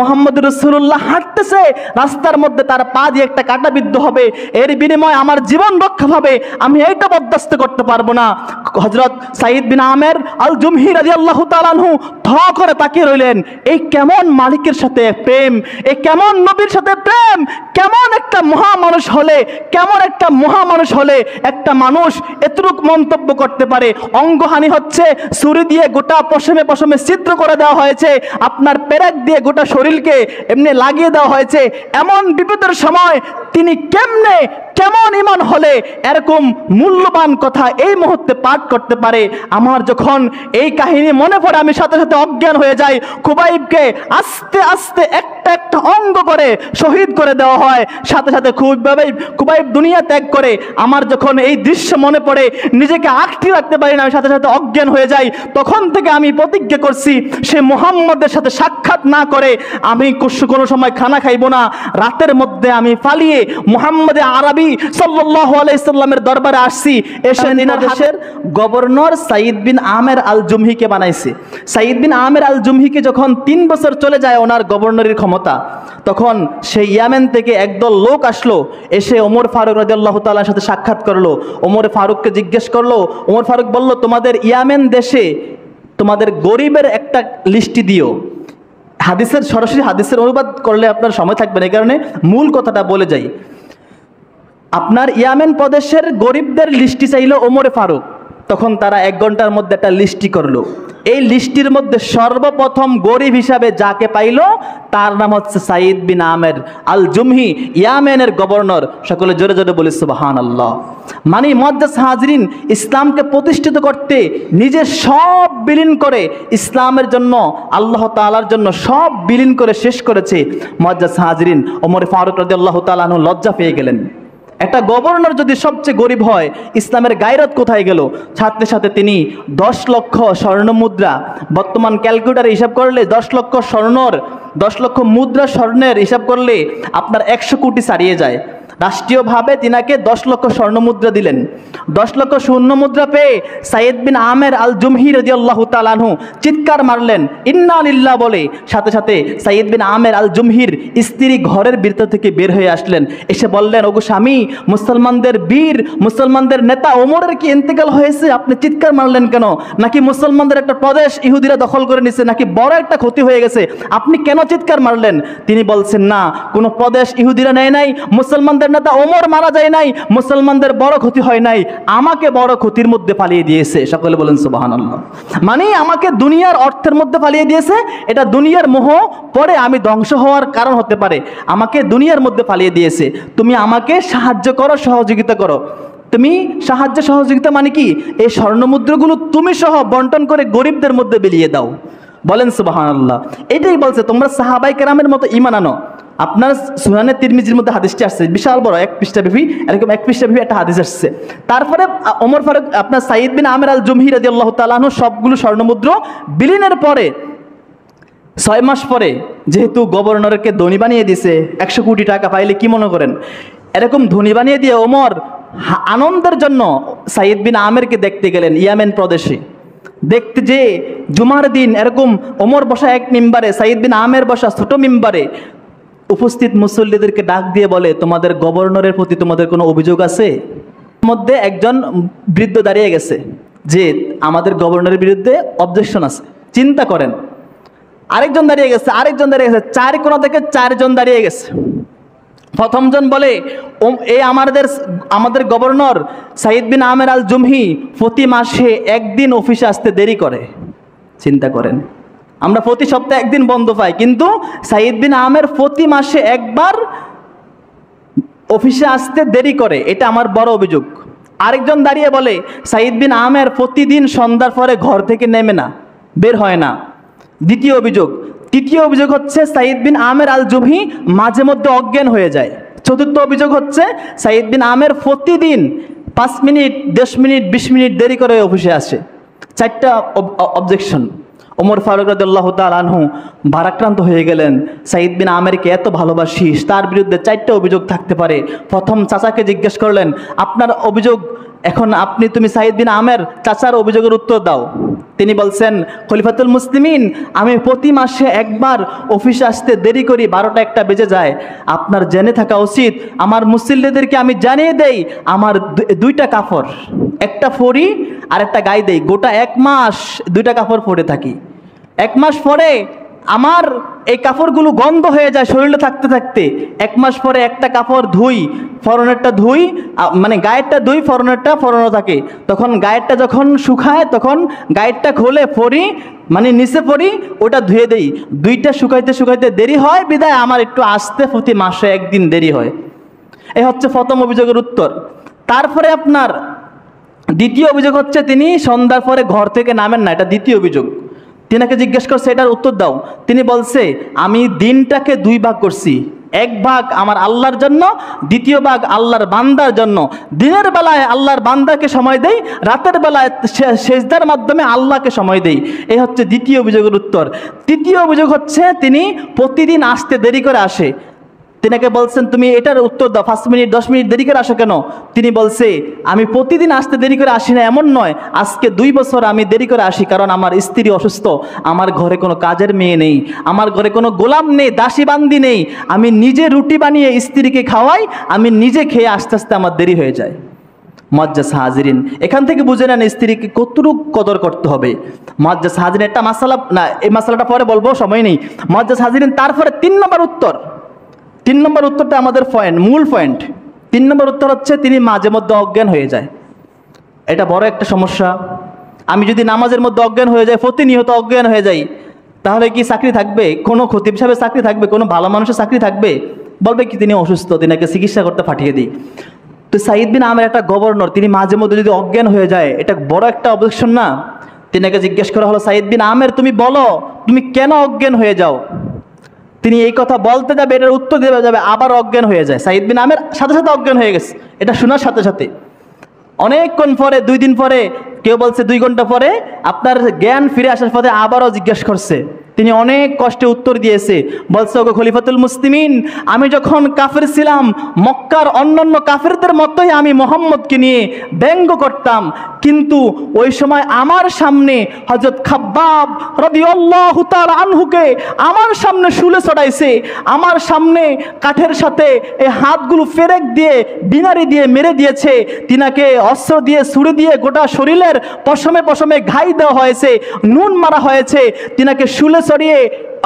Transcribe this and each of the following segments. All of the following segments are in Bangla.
মুহাম্মদ রাসূলুল্লাহ হাঁটতেছে, রাস্তার মধ্যে তার পা দিয়ে একটা কাঁটা বিদ্ধ হবে, এর বিনিময়ে আমার জীবন রক্ষা পাবে, আমি এইটা বরদাস্ত করতে পারবো না। হযরত সাঈদ বিন আমের আল জুমহি রাদিয়াল্লাহু তাআলা আনহু থ করে তাকিয়ে রইলেন। এই কেমন মালিকের সাথে প্রেম, এই কেমন নবীর সাথে প্রেম, কেমন একটা মহামানুষ হলে, কেমন একটা মহামানুষ হলে একটা মানুষ এতটুক মন্তব্য করতে পারে। অঙ্গহানি হচ্ছে, ছুরি দিয়ে গোটা পশমে পশমে ছিদ্র করে দেওয়া হয়েছে, আপনার পেরেক দিয়ে গোটা শরীরকে এমনি লাগিয়ে দেওয়া হয়েছে। এমন বিপদের সময় তিনি কেমন ঈমান হলে এরকম মূল্যবান কথা এই মুহূর্তে পাঠ করতে পারে। আমার যখন এই কাহিনী মনে পড়ে আমি সাথে সাথে অজ্ঞান হয়ে যাই। খুবাইবকে আস্তে আস্তে একটা একটা অঙ্গ করে শহীদ করে দেওয়া হয়, সাথে সাথে খুবাইব দুনিয়া ত্যাগ করে। আমার যখন এই দৃশ্য মনে পড়ে নিজেকে আঁকড়ে রাখতে পারি না, আমি সাথে সাথে অজ্ঞান হয়ে যাই। তখন থেকে আমি প্রতিজ্ঞা করছি, সে মুহাম্মদের সাথে সাক্ষাৎ না করে আমি কোনো সময় খানা খাইব না। রাতের মধ্যে আমি পালিয়ে মুহাম্মদে আরবি সাল্লাল্লাহু আলাইহি সাল্লামের দরবারে আসছি। এসে দেশের গভর্নর সাঈদ বিন আমের আল জুমহিকে বানাইছে। সাঈদ বিন আমের আল জুমহিকে যখন 3 বছর চলে যায় ওনার গভর্নরের ক্ষমতা, তখন সেই ইয়ামেন থেকে একদল লোক আসলো, এসে ওমর ফারুক রাদিয়াল্লাহু তাআলার সাথে সাক্ষাৎ করলো। ওমর ফারুককে জিজ্ঞেস করলো, ওমর ফারুক বলল, তোমাদের ইয়ামেন দেশে তোমাদের গরিবের একটা লিস্টি দিও। হাদিসের সরাসরি হাদিসের অনুবাদ করলে আপনার সময় থাকবে না, এই কারণে মূল কথাটা বলে যাই। আপনার ইয়ামেন প্রদেশের গরিবদের লিস্টি চাইল ওমর ফারুক। তখন তারা 1 ঘন্টার মধ্যে একটা লিস্টি করলো। এই লিস্টির মধ্যে সর্বপ্রথম গরিব হিসাবে যাকে পাইল তার নাম হচ্ছে সাঈদ বিন আমের আল জুমহি, ইয়ামেনের গভর্নর। সকলে জোরে জোরে বলি সুবহানাল্লাহ। মানে মুআজ্জাজ হাজরিন, ইসলামকে প্রতিষ্ঠিত করতে নিজের সব বিলীন করে, ইসলামের জন্য আল্লাহ তাআলার জন্য সব বিলীন করে শেষ করেছে মুআজ্জাজ হাজরিন। ওমর ফারুক রাদিয়াল্লাহু তাআলা আনহু লজ্জা পেয়ে গেলেন। একটা গভর্নর যদি সবচেয়ে গরিব হয়, ইসলামের গায়রত কোথায় গেল? সাথে সাথে তিনি 10 লক্ষ স্বর্ণ মুদ্রা, বর্তমান ক্যালকুলেটারে হিসাব করলে 10 লক্ষ স্বর্ণর 10 লক্ষ মুদ্রা স্বর্ণের হিসাব করলে আপনার 100 কোটি ছাড়িয়ে যায়। রাষ্ট্রীয়ভাবে তিনাকে 10 লক্ষ স্বর্ণ মুদ্রা দিলেন। 10 লক্ষ স্বর্ণ মুদ্রা পেয়ে সাঈদ বিন আমের আল জুমহি রাদিয়াল্লাহু তাআলা আনহু চিৎকার মারলেন ইন্না লিল্লাহ বলে। সাথে সাথে সাঈদ বিন আমের আল জুমহির স্ত্রী ঘরের ভিতর থেকে বের হয়ে আসলেন, এসে বললেন, ওগো স্বামী, মুসলমানদের বীর, মুসলমানদের নেতা ওমরের কি ইন্তেকাল হয়েছে? আপনি চিৎকার মারলেন কেন? নাকি মুসলমানদের একটা প্রদেশ ইহুদিরা দখল করে নিছে, নাকি বড় একটা ক্ষতি হয়ে গেছে? আপনি কেন চিৎকার মারলেন? তিনি বলছেন, না, কোনো প্রদেশ ইহুদিরা নেয় নাই, মুসলমানদের নেতা ওমর মারা যায় নাই, মুসলমানদের বড় ক্ষতি হয় নাই, আমাকে বড় ক্ষতির মধ্যে পালিয়ে দিয়েছে। সকলে বলেন সুবহানাল্লাহ। মানে আমাকে দুনিয়ার অর্থের মধ্যে পালিয়ে দিয়েছে, এটা দুনিয়ার মোহ, পরে আমি ধ্বংস হওয়ার কারণ হতে পারে, আমাকে দুনিয়ার মধ্যে পালিয়ে দিয়েছে। তুমি আমাকে সাহায্য করো, সহযোগিতা করো। তুমি সাহায্য সহযোগিতা মানে কি? এই স্বর্ণমুদ্রাগুলো তুমি সহ বন্টন করে গরিবদের মধ্যে বিলিয়ে দাও। বলেন সুবহানাল্লাহ। এটাই বলছে, তোমরা সাহাবায়ে কেরামের মতো ঈমান আনো। আপনার সুনানে তিরমিজির মধ্যে হাদিসটি আসছে, বিশাল বড় 1 পৃষ্ঠা ব্যাপী, এরকম 1 পৃষ্ঠা ব্যাপী একটা হাদিস আসছে। তারপরে ওমর ফারুক আপনার সাঈদ বিন আমের আল জুমহি রাদিয়াল্লাহু তাআলা আনহু সবগুলো স্বর্ণমুদ্রা বিলীনের পরে 6 মাস পরে যেহেতু গভর্নরকে ধনী বানিয়ে দিয়েছে, 100 কোটি টাকা পাইলে কি মনে করেন? এরকম ধনী বানিয়ে দিয়ে ওমর আনন্দের জন্য সাঈদ বিন আমেরকে দেখতে গেলেন ইয়ামেন প্রদেশে। দেখতে যে জুমার দিন এরকম ওমর বসা এক মিম্বারে, সাঈদ বিন আমের বসা ছোট মিম্বারে, উপস্থিত মুসল্লিদেরকে ডাক দিয়ে বলে, তোমাদের গভর্নরের প্রতি তোমাদের কোনো অভিযোগ আছে? মধ্যে একজন বৃদ্ধ দাঁড়িয়ে গেছে যে আমাদের গভর্নরের বিরুদ্ধে অবজেকশন আছে। চিন্তা করেন, আরেকজন দাঁড়িয়ে গেছে, 4 কোণা থেকে 4 জন দাঁড়িয়ে গেছে। প্রথমজন বলে, এই আমাদের গভর্নর সাঈদ বিন আমের আল জুমহি প্রতি মাসে 1 দিন অফিসে আসতে দেরি করে। চিন্তা করেন, আমরা প্রতি সপ্তাহে 1 দিন বন্ধ পাই, কিন্তু সাঈদ বিন আমের প্রতি মাসে 1 বার অফিসে আসতে দেরি করে, এটা আমার বড় অভিযোগ। আরেকজন দাঁড়িয়ে বলে, সাঈদ বিন আমের প্রতিদিন সন্ধ্যার পরে ঘর থেকে নেমে না, বের হয় না। দ্বিতীয় অভিযোগ। তৃতীয় অভিযোগ হচ্ছে সাঈদ বিন আমের আল জুমহি মাঝে মধ্যে অজ্ঞান হয়ে যায়। চতুর্থ অভিযোগ হচ্ছে সাঈদ বিন আমের প্রতিদিন 5 মিনিট, 10 মিনিট, 20 মিনিট দেরি করে অফিসে আসে। 4টা অবজেকশন। ওমর ফারুক রাদিয়াল্লাহু তাআলা আনহু ভারাক্রান্ত হয়ে গেলেন, সাঈদ বিন আমেরকে এত ভালোবাসিস, তার বিরুদ্ধে 4টা অভিযোগ থাকতে পারে। প্রথম চাচাকে জিজ্ঞেস করলেন, আপনার অভিযোগ এখন তুমি সাঈদ বিন আমের চাচার অভিযোগের উত্তর দাও। তিনি বলছেন, খলিফাতুল মুসলিমিন, আমি প্রতি মাসে একবার অফিসে আসতে দেরি করি, 12টা-1টা বেজে যায়। আপনার জেনে থাকা উচিত, আমার মুসল্লিদেরকে আমি জানিয়ে দেই আমার 2টা কাপড়, একটা পরি আর একটা গায়ে দেই। গোটা 1 মাস 2টা কাপড় পরে থাকি। 1 মাস পরে আমার এই কাপড়গুলো গন্ধ হয়ে যায় শরীরে থাকতে থাকতে। 1 মাস পরে একটা কাপড় ধুই, ফরনেরটা ধুই, মানে গায়েরটা ধুই, ফরনেরটা ফরনো থাকে। তখন গায়েরটা যখন শুকায় তখন গায়েরটা খুলে পরি, মানে নিচে পরি, ওটা ধুয়ে দেই। 2টা শুকাইতে শুকাইতে দেরি হয় বিদায় আমার একটু আসতে প্রতি মাসে 1 দিন দেরি হয়। এই হচ্ছে প্রথম অভিযোগের উত্তর। তারপরে আপনার দ্বিতীয় অভিযোগ হচ্ছে তিনি সন্ধ্যার পরে ঘর থেকে নামেন না, এটা দ্বিতীয় অভিযোগ। তিনাকে জিজ্ঞেস করছে এটার উত্তর দাও। তিনি বলছে, আমি দিনটাকে 2 ভাগ করছি, 1 ভাগ আমার আল্লাহর জন্য, 2য় ভাগ আল্লাহর বান্দার জন্য। দিনের বেলায় আল্লাহর বান্দাকে সময় দেই, রাতের বেলায় সেজদার মাধ্যমে আল্লাহকে সময় দেই। এই হচ্ছে দ্বিতীয় অভিযোগের উত্তর। তৃতীয় অভিযোগ হচ্ছে তিনি প্রতিদিন আসতে দেরি করে আসে। তিনাকে বলছেন, তুমি এটার উত্তর দাও, 5 মিনিট 10 মিনিট দেরি করে আসো কেন? তিনি বলছে, আমি প্রতিদিন আসতে দেরি করে আসি না এমন নয়, আজকে 2 বছর আমি দেরি করে আসি, কারণ আমার স্ত্রী অসুস্থ, আমার ঘরে কোনো কাজের মেয়ে নেই, আমার ঘরে কোনো গোলাম নেই, দাসী বান্দি নেই। আমি নিজে রুটি বানিয়ে স্ত্রীকে খাওয়াই, আমি নিজে খেয়ে আস্তে আস্তে আমার দেরি হয়ে যায়। মুআজ্জাজ হাজিরিন, এখান থেকে বুঝে নেন স্ত্রীকে কতটুকু কদর করতে হবে। মুআজ্জাজ হাজিরিন, একটা মাসালা না, এই মাসালাটা পরে বলবো, সময় নেই। মুআজ্জাজ হাজিরিন, তারপরে 3 নম্বর উত্তর। 3 নম্বর উত্তরটা আমাদের মূল পয়েন্ট। 3 নম্বর উত্তর হচ্ছে তিনি মাঝে মধ্যে অজ্ঞান হয়ে যায়। এটা বড় একটা সমস্যা। আমি যদি নামাজের মধ্যে অজ্ঞান হয়ে যাই, প্রতিনিয়ত অজ্ঞান হয়ে যাই, তাহলে কি চাকরি থাকবে? কোনো খতিব সাহেবের চাকরি থাকবে? কোনো ভালো মানুষের চাকরি থাকবে? বলবে কি তিনি অসুস্থ, তিনাকে চিকিৎসা করতে পাঠিয়ে দিই। তো সাঈদ বিন আমের একটা গভর্নর, তিনি মাঝে মধ্যে যদি অজ্ঞান হয়ে যায়, এটা বড় একটা অবজেকশন না? তিনাকে জিজ্ঞেস করা হলো, সাঈদ বিন আমের, তুমি বলো তুমি কেন অজ্ঞান হয়ে যাও? তিনি এই কথা বলতে যাবে, এটার উত্তর দেবে যাবে, আবার অজ্ঞান হয়ে যায়। সাঈদ বিন আমের সাথে সাথে অজ্ঞান হয়ে গেছে, এটা শোনার সাথে সাথে। অনেকক্ষণ পরে, 2 দিন পরে, কেউ বলছে 2 ঘন্টা পরে, আপনার জ্ঞান ফিরে আসার পথে আবারও জিজ্ঞেস করছে। তিনি অনেক কষ্টে উত্তর দিয়েছে, বলছে, ওগো খলিফাতুল মুসলিমিন, আমি যখন কাফের ছিলাম, মক্কার অন্যান্য কাফেরদের মতোই আমি মুহাম্মদকে নিয়ে ব্যঙ্গ করতাম, কিন্তু ওই সময় আমার সামনে হযরত খাব্বাব রাদিয়াল্লাহু তাআলা আনহুকে আমার সামনে শুলে চড়াইছে, আমার সামনে কাঠের সাথে এই হাতগুলো ফেরেক দিয়ে, বিনারি দিয়ে মেরে দিয়েছে, তিনাকে অস্ত্র দিয়ে, ছুরি দিয়ে গোটা শরীরের পশমে পশমে ঘাই দেওয়া হয়েছে, নুন মারা হয়েছে, তিনাকে শুলে চড়িয়ে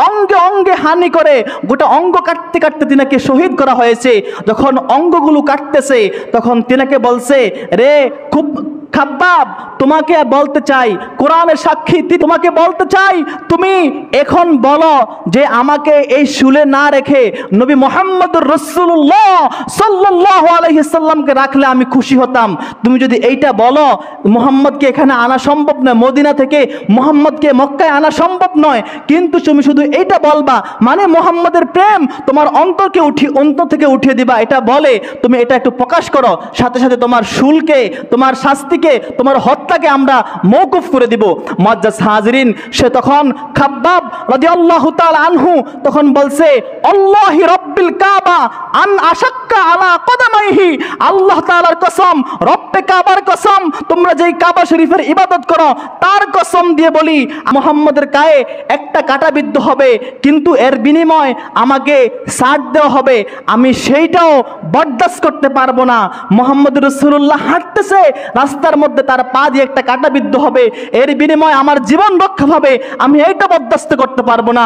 অঙ্গে অঙ্গে হানি করে গোটা অঙ্গ কাটতে কাটতে তিনাকে শহীদ করা হয়েছে। যখন অঙ্গগুলো কাটতেছে তখন তিনাকে বলছে, রে খুব খাব্বাব, তোমাকে বলতে চাই, কোরআনের সাক্ষী তোমাকে বলতে চাই, তুমি এখন বলো যে আমাকে এই শুলে না রেখে নবী মুহাম্মদুর রাসূলুল্লাহ সাল্লাল্লাহু আলাইহি সাল্লামকে রাখলে আমি খুশি হতাম। তুমি যদি এইটা বলো, মুহাম্মদকে এখানে আনা সম্ভব নয়, মদিনা থেকে মুহাম্মদকে মক্কায় আনা সম্ভব নয়, কিন্তু তুমি শুধু এইটা বলবা, মানে মুহাম্মদের প্রেম তোমার অন্তর থেকে উঠিয়ে দিবা, এটা বলে তুমি এটা একটু প্রকাশ করো, সাথে সাথে তোমার শুলকে, তোমার শাস্তি, তোমার হত্যাকে আমরা মওকুফ করে দিব। মুআজ্জাজ হাজিরিন, সে তখন খাব্বাব রাদিয়াল্লাহু তাআলা আনহু তখন বলছে, আল্লাহি রাব্বিল কাবা আন আশাক্কা আলা কদামাইহি, আল্লাহ তাআলার কসম, রব্বে কাবার কসম, তোমরা যেই কাবা শরীফের ইবাদত করো তার কসম দিয়ে বলি, মুহাম্মদের গায়ে একটা কাঁটা বিদ্ধ হবে, কিন্তু এর বিনিময় আমাকে ছাড় দেওয়া হবে, আমি সেইটাও বরদাস্ত করতে পারবো না। মুহাম্মদ রাসূলুল্লাহ হাঁটতেছে, রাস্তার মধ্যে তার পা দিয়ে একটা কাঁটা বিদ্ধ হবে, এর বিনিময়ে আমার জীবন রক্ষা পাবে, আমি এইটা বরদাস্ত করতে পারবো না।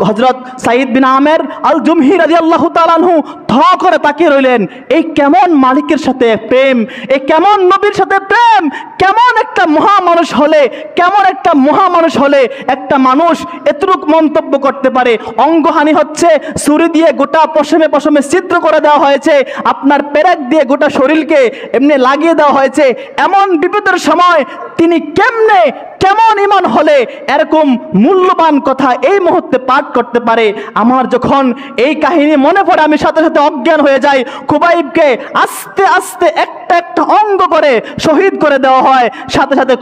হযরত সাঈদ বিন আমের আল জুমহি রাদিয়াল্লাহু তাআলা আনহু থ করে তাকিয়ে রইলেন, এই কেমন মালিকের সাথে প্রেম, এই কেমন নবীর সাথে প্রেম, কেমন একটা মহামানুষ হলে, কেমন একটা মহামানুষ হলে একটা মানুষ এতটুক মন্তব্য করতে পারে। অঙ্গহানি হচ্ছে, ছুরি দিয়ে গোটা পশমে পশমে ছিদ্র করে দেওয়া হয়েছে, আপনার পেরেক দিয়ে গোটা শরীরকে এমনি লাগিয়ে দেওয়া হয়েছে, এমন বিপদের সময় তিনি কেমনে কেমন ঈমান হলে এরকম মূল্যবান কথা এই মুহূর্তে পাঠ করতে পারে। আমার যখন এই কাহিনী মনে পড়ে আমি সাথে সাথে অজ্ঞান হয়ে যাই। খুবাইবকে আস্তে আস্তে একটা একটা অঙ্গ করে শহীদ করে দেওয়া হয়, সাথে সাথে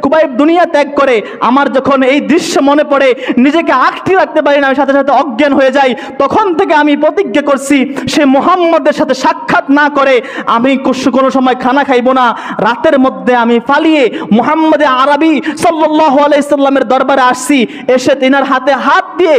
খুবাইব দুনিয়া ত্যাগ করে। আমার যখন এই দৃশ্য মনে পড়ে নিজেকে আঁকড়ে রাখতে পারি না, আমি সাথে সাথে অজ্ঞান হয়ে যাই। তখন থেকে আমি প্রতিজ্ঞা করছি সে মুহাম্মদের সাথে সাক্ষাৎ না করে আমি কোনো সময় খানা খাইব না। রাতের মধ্যে আমি পালিয়ে মুহাম্মদে আরবি সাল্লাল্লাহু আলাইহি সাল্লামের দরবারে আসছি, এসে তিনার হাতে হাত দিয়ে